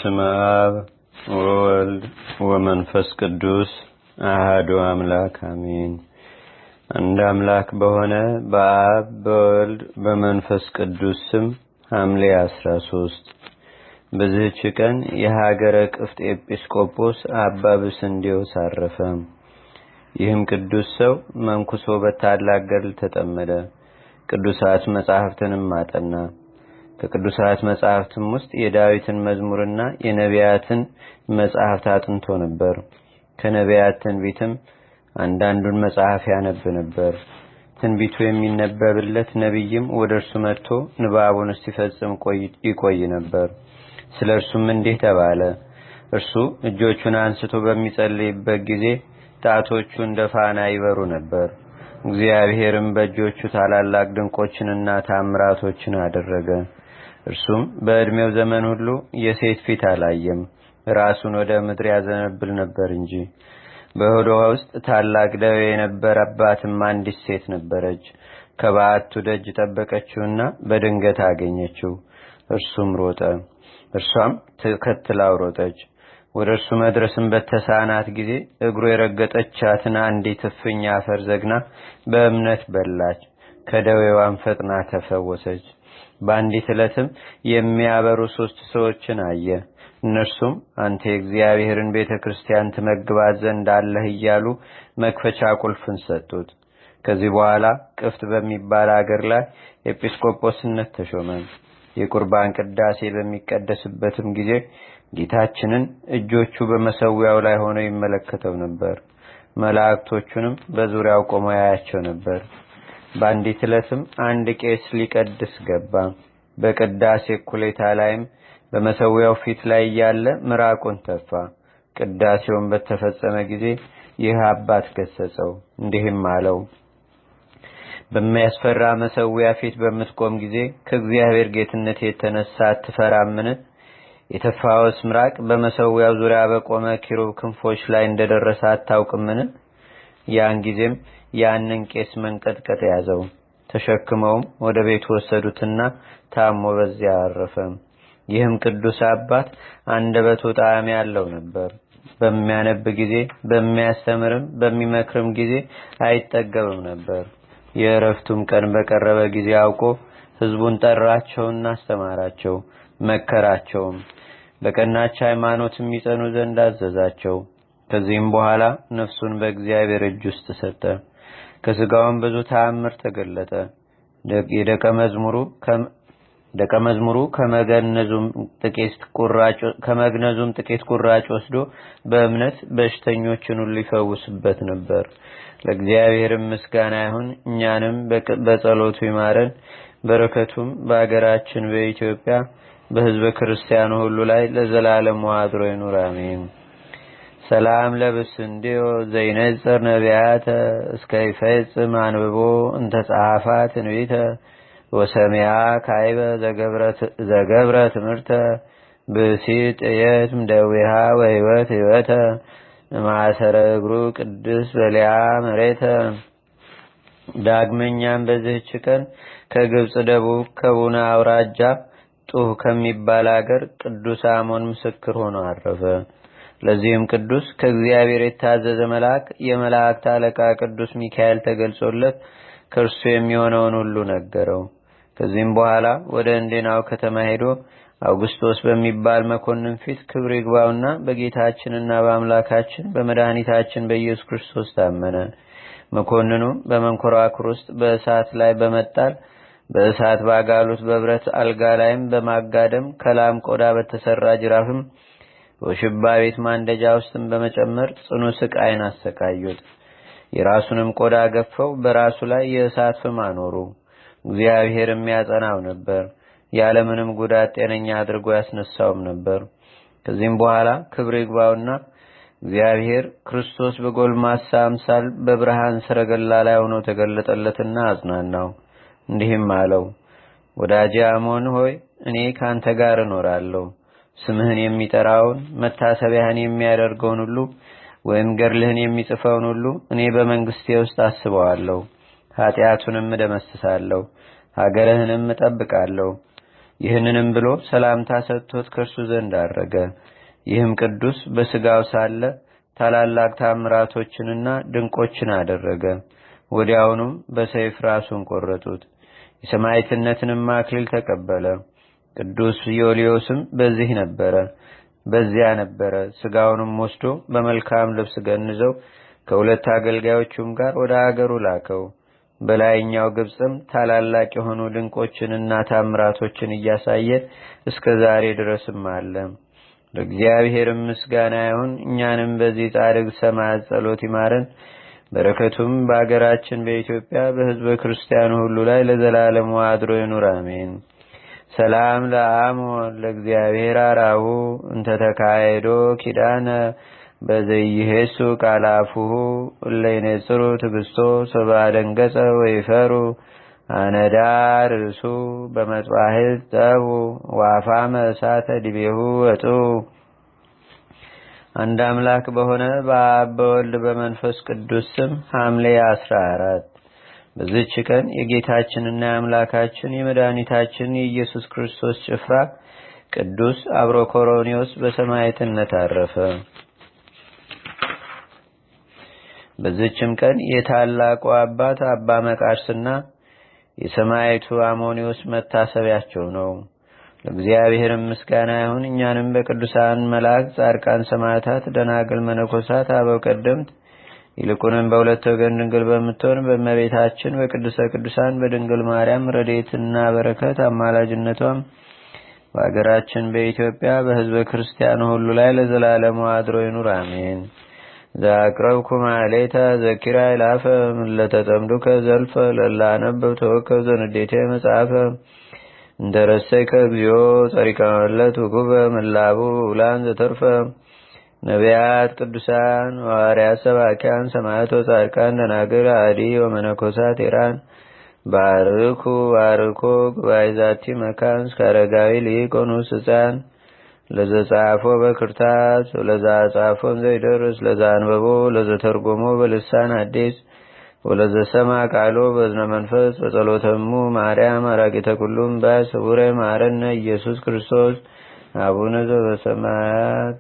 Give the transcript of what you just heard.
በስመ አብ ወወልድ ወመንፈስ ቅዱስ አሐዱ አምላክ አሜን። አንድ አምላክ በሆነ በአብ በወልድ በመንፈስ ቅዱስ ስም ሐምሌ 13 በዚህች ቀን የሀገረ ቅፍጥ ኤጲስቆጶስ አባ ብስንዴዎስ አረፈ። ይህም ቅዱስ ሰው መንኩሶ በታላቅ ገድል ተጠመደ። ቅዱሳት መጻሕፍትንም አጠና። ከቅዱሳት መጻሕፍትም ውስጥ የዳዊትን መዝሙርና የነቢያትን መጻሕፍት አጥንቶ ነበር። ከነቢያት ትንቢትም አንዳንዱን መጽሐፍ ያነብ ነበር። ትንቢቱ የሚነበብለት ነቢይም ወደ እርሱ መጥቶ ንባቡን እስኪፈጽም ይቆይ ነበር። ስለ እርሱም እንዲህ ተባለ። እርሱ እጆቹን አንስቶ በሚጸልይበት ጊዜ ጣቶቹ እንደ ፋና ይበሩ ነበር። እግዚአብሔርም በእጆቹ ታላላቅ ድንቆችንና ታምራቶችን አደረገ። እርሱም በዕድሜው ዘመን ሁሉ የሴት ፊት አላየም። ራሱን ወደ ምድር ያዘነብል ነበር እንጂ። በሆዷ ውስጥ ታላቅ ደዌ የነበረባትም አንዲት ሴት ነበረች። ከበዓቱ ደጅ ጠበቀችውና በድንገት አገኘችው። እርሱም ሮጠ፣ እርሷም ተከትላው ሮጠች። ወደ እርሱ መድረስም በተሳናት ጊዜ እግሩ የረገጠቻትን አንዲት እፍኝ አፈር ዘግና በእምነት በላች። ከደዌዋም ፈጥና ተፈወሰች። በአንዲት ዕለትም የሚያበሩ 3 ሰዎችን አየ። እነርሱም አንተ የእግዚአብሔርን ቤተክርስቲያን ትመግባት ዘንድ አለህ እያሉ መክፈቻ ቁልፍን ሰጡት። ከዚህ በኋላ ቅፍት በሚባል አገር ላይ ኤጲስቆጶስነት ተሾመ። የቁርባን ቅዳሴ በሚቀደስበትም ጊዜ ጌታችንን እጆቹ በመሰዊያው ላይ ሆነው ይመለከተው ነበር። መላእክቶቹንም በዙሪያው ቆመው ያያቸው ነበር። በአንዲት ዕለትም አንድ ቄስ ሊቀድስ ገባ። በቅዳሴ እኩሌታ ላይም በመሰዊያው ፊት ላይ ያለ ምራቁን ተፋ። ቅዳሴውን በተፈጸመ ጊዜ ይህ አባት ገሰጸው፣ እንዲህም አለው። በሚያስፈራ መሰዊያ ፊት በምትቆም ጊዜ ከእግዚአብሔር ጌትነት የተነሳ አትፈራምን? የተፋወስ ምራቅ በመሰዊያው ዙሪያ በቆመ ኪሩብ ክንፎች ላይ እንደደረሰ አታውቅምን? ያን ጊዜም ያንን ቄስ መንቀጥቀጥ ያዘው። ተሸክመውም ወደ ቤቱ ወሰዱትና ታሞ በዚያ አረፈ። ይህም ቅዱስ አባት አንደበቱ ጣዕም ያለው ነበር። በሚያነብ ጊዜ በሚያስተምርም በሚመክርም ጊዜ አይጠገብም ነበር። የዕረፍቱም ቀን በቀረበ ጊዜ አውቆ ሕዝቡን ጠራቸውና አስተማራቸው፣ መከራቸውም። በቀናች ሃይማኖትም ይጸኑ ዘንድ አዘዛቸው። ከዚህም በኋላ ነፍሱን በእግዚአብሔር እጅ ውስጥ ሰጠ። ከሥጋውም ብዙ ተአምር ተገለጠ። ደቀ መዝሙሩ ከመግነዙም ጥቂት ቁራጭ ወስዶ በእምነት በሽተኞችን ሁሉ ይፈውስበት ነበር። ለእግዚአብሔርም ምስጋና ይሁን። እኛንም በጸሎቱ ይማረን። በረከቱም በአገራችን በኢትዮጵያ በሕዝበ ክርስቲያኑ ሁሉ ላይ ለዘላለም አድሮ ይኑር አሜን። ሰላም ለብስንዴዎ ዘይነጽር ነቢያተ እስከ ይፈጽም አንብቦ እንተ ጸሐፋ ትንቢተ ወሰሚያ ካይበ ዘገብረ ትምህርተ ብሲጥ የትም ደዊሃ ወሕይወት ሕይወተ ማሰረ እግሩ ቅዱስ በሊያ መሬተ። ዳግመኛም በዚህች ቀን ከግብፅ ደቡብ ከቡና አውራጃ ጡህ ከሚባል አገር ቅዱስ አሞን ምስክር ሆኖ አረፈ። ለዚህም ቅዱስ ከእግዚአብሔር የታዘዘ መልአክ የመላእክት አለቃ ቅዱስ ሚካኤል ተገልጾለት ከእርሱ የሚሆነውን ሁሉ ነገረው። ከዚህም በኋላ ወደ እንዴናው ከተማ ሄዶ አውግስቶስ በሚባል መኮንን ፊት ክብር ይግባውና በጌታችንና በአምላካችን በመድኃኒታችን በኢየሱስ ክርስቶስ ታመነ። መኮንኑም በመንኮራኩር ውስጥ በእሳት ላይ በመጣል በእሳት ባጋሉት በብረት አልጋ ላይም በማጋደም ከላም ቆዳ በተሰራ ጅራፍም በውሽባ ቤት ማንደጃ ውስጥም በመጨመር ጽኑ ስቃይን አሰቃዩት። የራሱንም ቆዳ ገፈው በራሱ ላይ የእሳት ፍም አኖሩ። እግዚአብሔርም ያጸናው ነበር፣ ያለምንም ጉዳት ጤነኛ አድርጎ ያስነሳውም ነበር። ከዚህም በኋላ ክብር ይግባውና እግዚአብሔር ክርስቶስ በጎልማሳ አምሳል በብርሃን ሰረገላ ላይ ሆኖ ተገለጠለትና አጽናናው። እንዲህም አለው። ወዳጄ አሞን ሆይ እኔ ካንተ ጋር እኖራለሁ። ስምህን የሚጠራውን መታሰቢያህን የሚያደርገውን ሁሉ ወይም ገድልህን የሚጽፈውን ሁሉ እኔ በመንግስቴ ውስጥ አስበዋለሁ። ኃጢአቱንም እደመስሳለሁ፣ ሀገርህንም እጠብቃለሁ። ይህንንም ብሎ ሰላምታ ሰጥቶት ከእርሱ ዘንድ አረገ። ይህም ቅዱስ በስጋው ሳለ ታላላቅ ታምራቶችንና ድንቆችን አደረገ። ወዲያውኑም በሰይፍ ራሱን ቆረጡት። የሰማዕትነትንም አክሊል ተቀበለ። ቅዱስ ዮልዮስም በዚያ ነበረ። ስጋውንም ወስዶ በመልካም ልብስ ገንዘው ከሁለት አገልጋዮቹም ጋር ወደ አገሩ ላከው። በላይኛው ግብጽም ታላላቅ የሆኑ ድንቆችንና ታምራቶችን እያሳየ እስከ ዛሬ ድረስም አለ። ለእግዚአብሔር ምስጋና ይሁን። እኛንም በዚህ ጻድቅ ሰማዕት ጸሎት ይማረን። በረከቱም በአገራችን በኢትዮጵያ በሕዝበ ክርስቲያኑ ሁሉ ላይ ለዘላለሙ አድሮ ይኑር፣ አሜን። ሰላም ለአሞን ለእግዚአብሔር አራሁ እንተ ተካሄዶ ኪዳነ በዘይሄሱ ቃላፉሁ እለይነጽሩ ትግስቶ ሰባደንገጸ ወይፈሩ አነዳር እሱ በመጽዋዕት ጠቡ ዋፋመ እሳተ ዲቤሁ ወጡ። አንድ አምላክ በሆነ በአብ በወልድ በመንፈስ ቅዱስ ስም ሐምሌ 14 በዚህች ቀን የጌታችንና የአምላካችን የመድኃኒታችን የኢየሱስ ክርስቶስ ጭፍራ ቅዱስ አብሮኮሮኒዮስ በሰማዕትነት አረፈ። በዚህችም ቀን የታላቁ አባት አባ መቃርስና የሰማዕቱ አሞኒዮስ መታሰቢያቸው ነው። ለእግዚአብሔር ምስጋና ይሁን። እኛንም በቅዱሳን መላእክት፣ ጻድቃን፣ ሰማዕታት፣ ደናግል፣ መነኮሳት፣ አበው ቀደምት ይልቁንም በሁለት ወገን ድንግል በምትሆን በእመቤታችን በቅድስተ ቅዱሳን በድንግል ማርያም ረድኤትና በረከት አማላጅነቷም በአገራችን በኢትዮጵያ በሕዝበ ክርስቲያኑ ሁሉ ላይ ለዘላለሙ አድሮ ይኑር፣ አሜን። ዛቅረብኩ ማሌታ ዘኪራ ይላፈ ምለተጠምዱከ ዘልፈ ለላነበብ ተወከብ ዘንዴቴ መጽሐፈ እንደረሰይከ እግዚኦ ጸሪቀ መለት ውኩበ ምላቡ ውላን ዘተርፈ ነቢያት፣ ቅዱሳን፣ ሐዋርያት፣ ሰባኪያን፣ ሰማዕቶ፣ ጻድቃን፣ ደናግል፣ አዲ ወመነኮሳት ኢራን ባርኩ ባርኮ ጉባኤ ዛቲ መካን እስከ አረጋዊ ሊቆኑስ ሕፃን ለዘጻፎ በክርታስ ለዘጻፎን ዘይደርስ ለዘአንበቦ ለዘተርጎሞ በልሳን አዲስ ወለዘሰማ ቃሎ በዝነ መንፈስ በጸሎተሙ ማርያም አራቂተ ኩሉም ባይ ስቡረ ማረነ ኢየሱስ ክርስቶስ አቡነ ዘበሰማያት